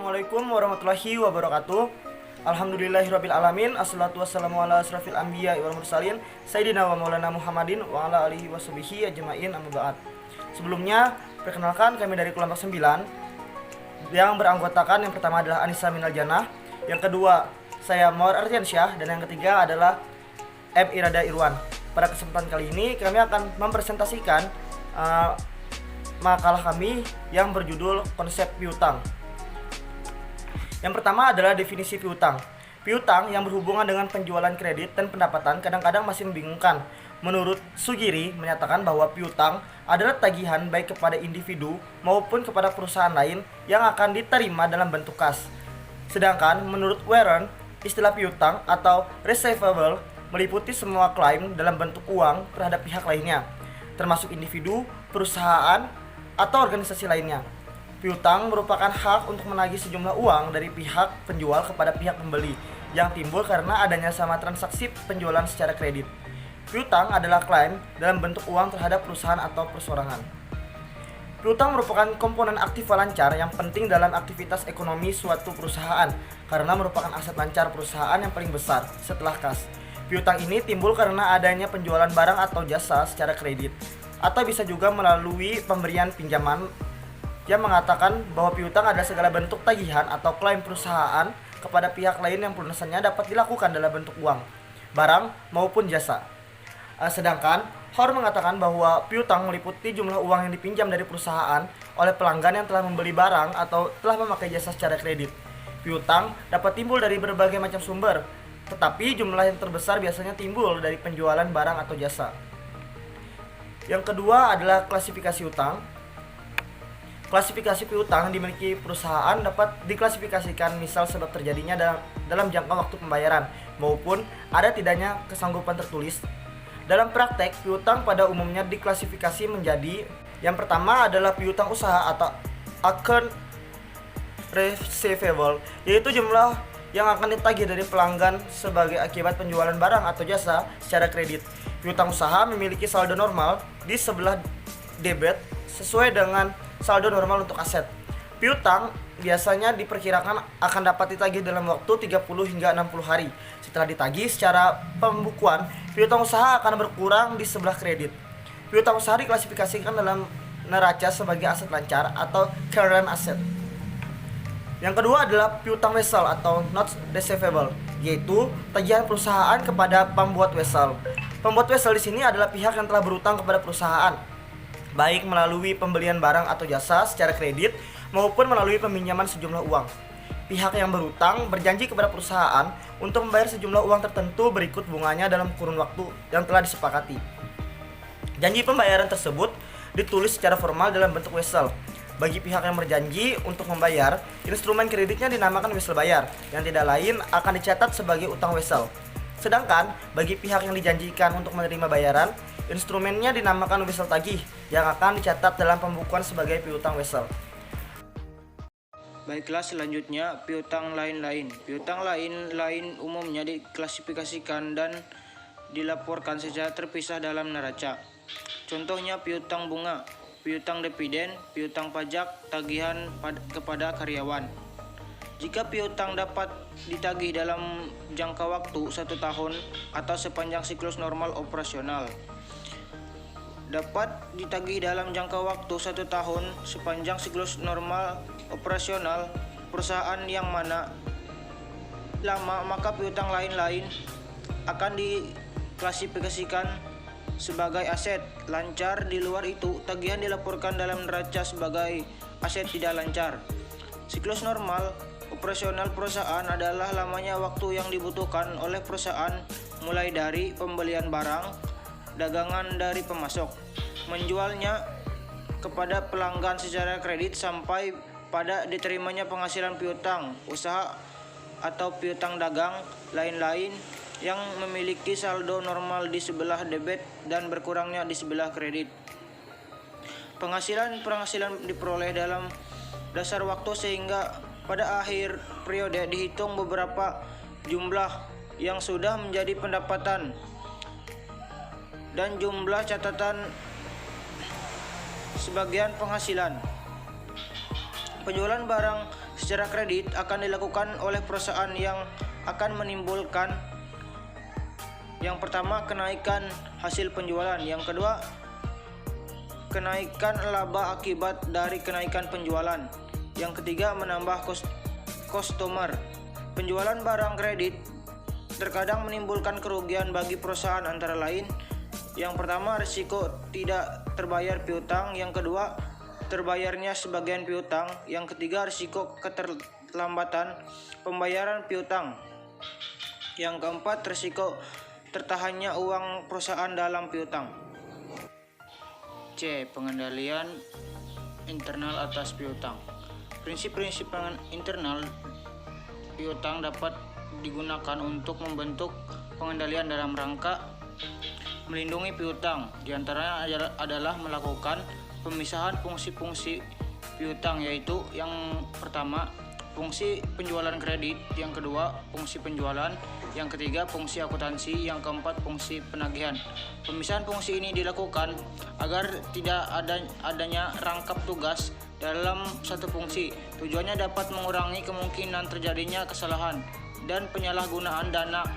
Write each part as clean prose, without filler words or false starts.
Assalamualaikum warahmatullahi wabarakatuh. Alhamdulillahirrabbilalamin. Assalatu wassalamu ala asrafil anbiya wal mursalin Sayyidina wa maulana Muhammadin wa ala alihi wa sahbihi ajma'in amma ba'd. Sebelumnya, perkenalkan kami dari kelompok 9 yang beranggotakan yang pertama adalah Anissa Minal Jannah, yang kedua saya Mawar Ardiansyah, dan yang ketiga adalah M. Irada Irwan. Pada kesempatan kali ini kami akan mempresentasikan makalah kami yang berjudul konsep piutang. Yang pertama adalah definisi piutang. Piutang yang berhubungan dengan penjualan kredit dan pendapatan kadang-kadang masih membingungkan. Menurut Sugiri menyatakan bahwa piutang adalah tagihan baik kepada individu maupun kepada perusahaan lain yang akan diterima dalam bentuk kas. Sedangkan menurut Warren, istilah piutang atau receivable meliputi semua klaim dalam bentuk uang terhadap pihak lainnya, termasuk individu, perusahaan, atau organisasi lainnya. Piutang merupakan hak untuk menagih sejumlah uang dari pihak penjual kepada pihak pembeli yang timbul karena adanya sama transaksi penjualan secara kredit. Piutang adalah klaim dalam bentuk uang terhadap perusahaan atau perseorangan. Piutang merupakan komponen aktiva lancar yang penting dalam aktivitas ekonomi suatu perusahaan karena merupakan aset lancar perusahaan yang paling besar setelah kas. Piutang ini timbul karena adanya penjualan barang atau jasa secara kredit, atau bisa juga melalui pemberian pinjaman yang mengatakan bahwa piutang adalah segala bentuk tagihan atau klaim perusahaan kepada pihak lain yang pelunasannya dapat dilakukan dalam bentuk uang, barang maupun jasa. Sedangkan Hor mengatakan bahwa piutang meliputi jumlah uang yang dipinjam dari perusahaan oleh pelanggan yang telah membeli barang atau telah memakai jasa secara kredit. Piutang dapat timbul dari berbagai macam sumber, tetapi jumlah yang terbesar biasanya timbul dari penjualan barang atau jasa. Yang kedua adalah klasifikasi utang. Klasifikasi piutang dimiliki perusahaan dapat diklasifikasikan misal sebab terjadinya dalam jangka waktu pembayaran maupun ada tidaknya kesanggupan tertulis. Dalam praktek, piutang pada umumnya diklasifikasi menjadi yang pertama adalah piutang usaha atau account receivable, yaitu jumlah yang akan ditagih dari pelanggan sebagai akibat penjualan barang atau jasa secara kredit. Piutang usaha memiliki saldo normal di sebelah debit sesuai dengan saldo normal untuk aset. Piutang biasanya diperkirakan akan dapat ditagih dalam waktu 30 hingga 60 hari. Setelah ditagih secara pembukuan, piutang usaha akan berkurang di sebelah kredit. Piutang usaha diklasifikasikan dalam neraca sebagai aset lancar atau current asset. Yang kedua adalah piutang wesel atau notes receivable, yaitu tagihan perusahaan kepada pembuat wesel. Pembuat wesel di sini adalah pihak yang telah berutang kepada perusahaan, baik melalui pembelian barang atau jasa secara kredit maupun melalui peminjaman sejumlah uang. Pihak yang berutang berjanji kepada perusahaan untuk membayar sejumlah uang tertentu berikut bunganya dalam kurun waktu yang telah disepakati. Janji pembayaran tersebut ditulis secara formal dalam bentuk wesel. Bagi pihak yang berjanji untuk membayar, instrumen kreditnya dinamakan wesel bayar, yang tidak lain akan dicatat sebagai utang wesel. Sedangkan bagi pihak yang dijanjikan untuk menerima bayaran, instrumennya dinamakan wesel tagih yang akan dicatat dalam pembukuan sebagai piutang wesel. Baiklah, selanjutnya piutang lain-lain. Piutang lain-lain umumnya diklasifikasikan dan dilaporkan secara terpisah dalam neraca. Contohnya piutang bunga, piutang dividen, piutang pajak, tagihan kepada karyawan. Jika piutang dapat ditagih dalam jangka waktu 1 tahun atau sepanjang siklus normal operasional. Dapat ditagih dalam jangka waktu 1 tahun sepanjang siklus normal operasional perusahaan yang mana lama, maka piutang lain-lain akan diklasifikasikan sebagai aset lancar. Di luar itu, tagihan dilaporkan dalam neraca sebagai aset tidak lancar. Siklus normal operasional perusahaan adalah lamanya waktu yang dibutuhkan oleh perusahaan mulai dari pembelian barang dagangan dari pemasok, menjualnya kepada pelanggan secara kredit sampai pada diterimanya penghasilan piutang usaha atau piutang dagang lain-lain yang memiliki saldo normal di sebelah debit dan berkurangnya di sebelah kredit. Penghasilan diperoleh dalam dasar waktu sehingga pada akhir periode dihitung beberapa jumlah yang sudah menjadi pendapatan dan jumlah catatan sebagian penghasilan. Penjualan barang secara kredit akan dilakukan oleh perusahaan yang akan menimbulkan yang pertama kenaikan hasil penjualan, yang kedua kenaikan laba akibat dari kenaikan penjualan, yang ketiga menambah customer. Penjualan barang kredit terkadang menimbulkan kerugian bagi perusahaan antara lain yang pertama risiko tidak terbayar piutang, yang kedua terbayarnya sebagian piutang, yang ketiga risiko keterlambatan pembayaran piutang, yang keempat risiko tertahannya uang perusahaan dalam piutang. C. Pengendalian internal atas piutang. Prinsip-prinsip internal piutang dapat digunakan untuk membentuk pengendalian dalam rangka melindungi piutang. Di antaranya adalah melakukan pemisahan fungsi-fungsi piutang, yaitu yang pertama fungsi penjualan kredit, yang kedua fungsi penjualan, yang ketiga fungsi akuntansi, yang keempat fungsi penagihan. Pemisahan fungsi ini dilakukan agar tidak adanya rangkap tugas dalam satu fungsi. Tujuannya dapat mengurangi kemungkinan terjadinya kesalahan dan penyalahgunaan dana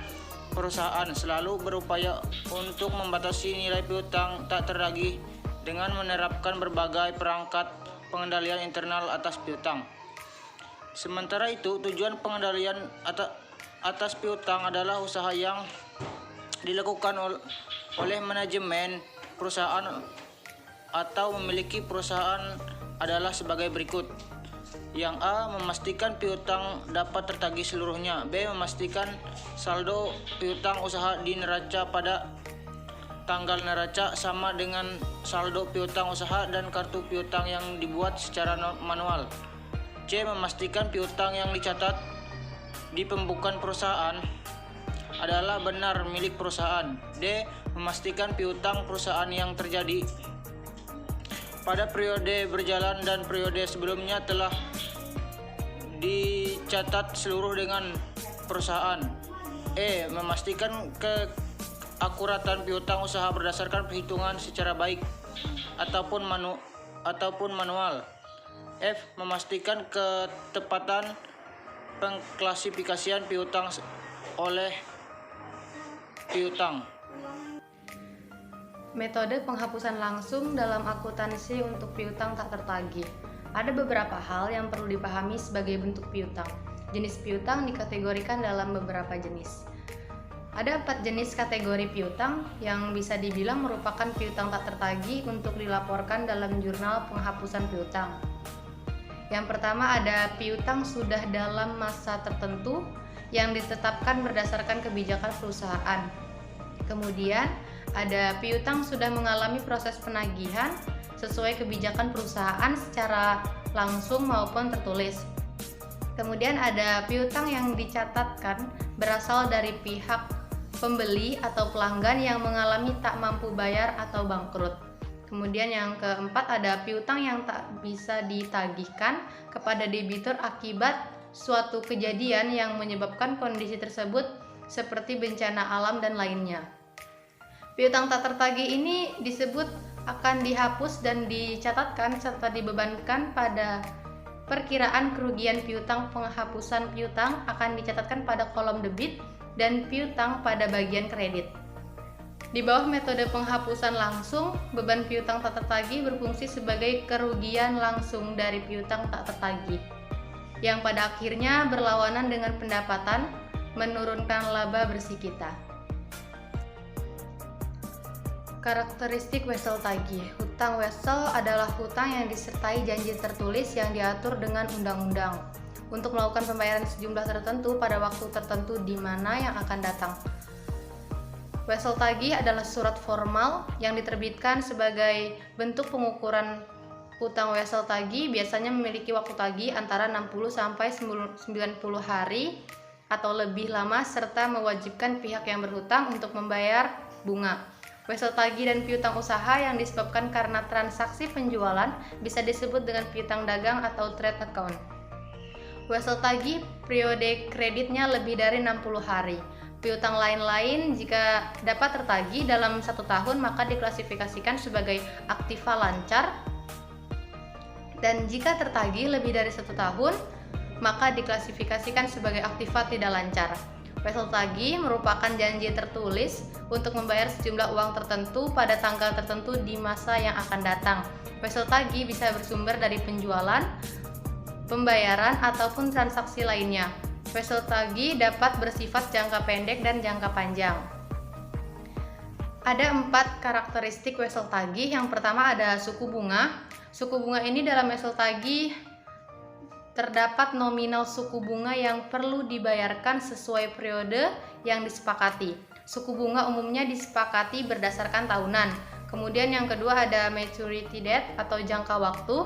perusahaan. Selalu berupaya untuk membatasi nilai piutang tak tertagih dengan menerapkan berbagai perangkat pengendalian internal atas piutang. Sementara itu, tujuan pengendalian atas piutang adalah usaha yang dilakukan oleh manajemen perusahaan atau memiliki perusahaan adalah sebagai berikut. Yang A. Memastikan piutang dapat tertagih seluruhnya. B. Memastikan saldo piutang usaha di neraca pada tanggal neraca sama dengan saldo piutang usaha dan kartu piutang yang dibuat secara manual. C. Memastikan piutang yang dicatat di pembukuan perusahaan adalah benar milik perusahaan. D. Memastikan piutang perusahaan yang terjadi pada periode berjalan dan periode sebelumnya telah dicatat seluruh dengan perusahaan. E. Memastikan keakuratan piutang usaha berdasarkan perhitungan secara baik ataupun manual. F. Memastikan ketepatan pengklasifikasian piutang oleh piutang. Metode penghapusan langsung dalam akuntansi untuk piutang tak tertagih. Ada beberapa hal yang perlu dipahami sebagai bentuk piutang. Jenis piutang dikategorikan dalam beberapa jenis. Ada 4 jenis kategori piutang yang bisa dibilang merupakan piutang tak tertagih untuk dilaporkan dalam jurnal penghapusan piutang. Yang pertama ada piutang sudah dalam masa tertentu yang ditetapkan berdasarkan kebijakan perusahaan. Kemudian ada piutang sudah mengalami proses penagihan sesuai kebijakan perusahaan secara langsung maupun tertulis. Kemudian ada piutang yang dicatatkan berasal dari pihak pembeli atau pelanggan yang mengalami tak mampu bayar atau bangkrut. Kemudian yang keempat ada piutang yang tak bisa ditagihkan kepada debitur akibat suatu kejadian yang menyebabkan kondisi tersebut seperti bencana alam dan lainnya. Piutang tak tertagih ini disebut akan dihapus dan dicatatkan serta dibebankan pada perkiraan kerugian piutang. Penghapusan piutang akan dicatatkan pada kolom debit dan piutang pada bagian kredit. Di bawah metode penghapusan langsung, beban piutang tak tertagih berfungsi sebagai kerugian langsung dari piutang tak tertagih, yang pada akhirnya berlawanan dengan pendapatan, menurunkan laba bersih kita. Karakteristik wesel tagih. Hutang wesel adalah hutang yang disertai janji tertulis yang diatur dengan undang-undang untuk melakukan pembayaran sejumlah tertentu pada waktu tertentu di mana yang akan datang. Wesel tagih adalah surat formal yang diterbitkan sebagai bentuk pengukuran hutang wesel tagih, biasanya memiliki waktu tagih antara 60 sampai 90 hari atau lebih lama serta mewajibkan pihak yang berhutang untuk membayar bunga. Wesel tagih dan piutang usaha yang disebabkan karena transaksi penjualan bisa disebut dengan piutang dagang atau trade account. Wesel tagih periode kreditnya lebih dari 60 hari. Piutang lain-lain jika dapat tertagih dalam 1 tahun maka diklasifikasikan sebagai aktiva lancar, dan jika tertagih lebih dari 1 tahun maka diklasifikasikan sebagai aktiva tidak lancar. Wesel tagih merupakan janji tertulis untuk membayar sejumlah uang tertentu pada tanggal tertentu di masa yang akan datang. Wesel tagih bisa bersumber dari penjualan, pembayaran, ataupun transaksi lainnya. Wesel tagih dapat bersifat jangka pendek dan jangka panjang. Ada 4 karakteristik wesel tagih. Yang pertama ada suku bunga. Suku bunga ini dalam wesel tagih terdapat nominal suku bunga yang perlu dibayarkan sesuai periode yang disepakati. Suku bunga umumnya disepakati berdasarkan tahunan. Kemudian yang kedua ada maturity date atau jangka waktu.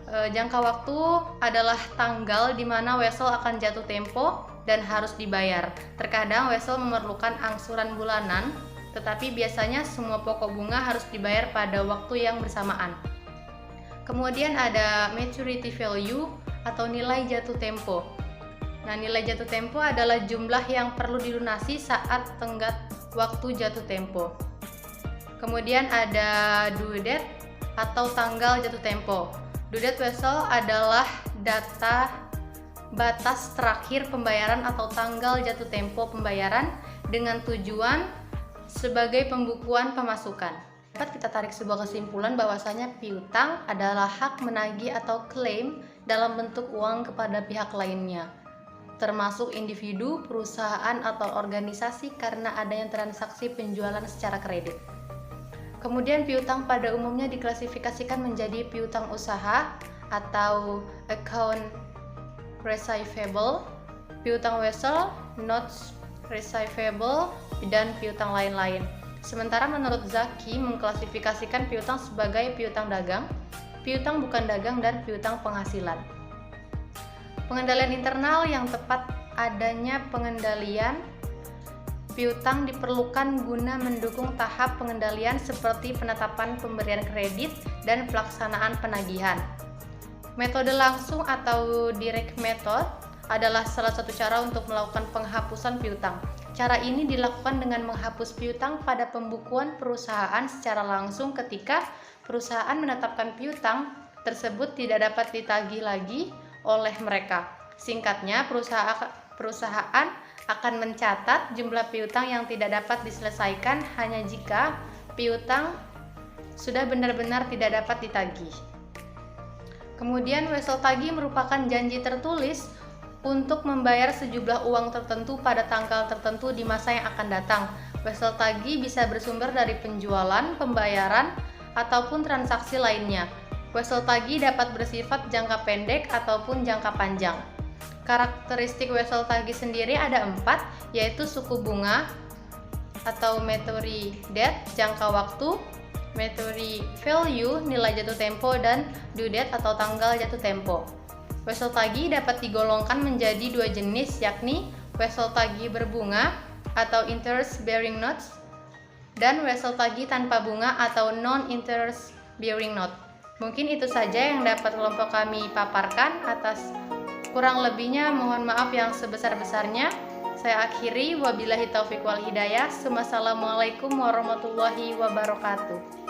Jangka waktu adalah tanggal di mana wesel akan jatuh tempo dan harus dibayar. Terkadang wesel memerlukan angsuran bulanan, tetapi biasanya semua pokok bunga harus dibayar pada waktu yang bersamaan. Kemudian ada maturity value atau nilai jatuh tempo. Nah, nilai jatuh tempo adalah jumlah yang perlu dilunasi saat tenggat waktu jatuh tempo. Kemudian ada due date atau tanggal jatuh tempo. Due date wesel adalah data batas terakhir pembayaran atau tanggal jatuh tempo pembayaran dengan tujuan sebagai pembukuan pemasukan. Dapat kita tarik sebuah kesimpulan bahwasanya piutang adalah hak menagih atau klaim dalam bentuk uang kepada pihak lainnya, termasuk individu, perusahaan, atau organisasi karena adanya transaksi penjualan secara kredit. Kemudian piutang pada umumnya diklasifikasikan menjadi piutang usaha atau account receivable, piutang wesel, notes receivable, dan piutang lain-lain. Sementara menurut Zaki mengklasifikasikan piutang sebagai piutang dagang, piutang bukan dagang, dan piutang penghasilan. Pengendalian internal yang tepat adanya pengendalian piutang diperlukan guna mendukung tahap pengendalian seperti penetapan pemberian kredit dan pelaksanaan penagihan. Metode langsung atau direct method adalah salah satu cara untuk melakukan penghapusan piutang. Cara ini dilakukan dengan menghapus piutang pada pembukuan perusahaan secara langsung ketika perusahaan menetapkan piutang tersebut tidak dapat ditagih lagi oleh mereka. Singkatnya, perusahaan akan mencatat jumlah piutang yang tidak dapat diselesaikan hanya jika piutang sudah benar-benar tidak dapat ditagih. Kemudian, wesel tagih merupakan janji tertulis untuk membayar sejumlah uang tertentu pada tanggal tertentu di masa yang akan datang. Wesel tagih bisa bersumber dari penjualan, pembayaran, ataupun transaksi lainnya. Wesel tagih dapat bersifat jangka pendek ataupun jangka panjang. Karakteristik wesel tagih sendiri ada 4, yaitu suku bunga atau maturity date, jangka waktu, maturity value, nilai jatuh tempo, dan due date atau tanggal jatuh tempo. Wesel tagih dapat digolongkan menjadi 2 jenis, yakni wesel tagih berbunga atau interest bearing notes dan wesel tagih tanpa bunga atau non interest bearing note. Mungkin itu saja yang dapat kelompok kami paparkan. Atas kurang lebihnya mohon maaf yang sebesar-besarnya. Saya akhiri, wabillahi taufiq wal hidayah. Wassalamualaikum warahmatullahi wabarakatuh.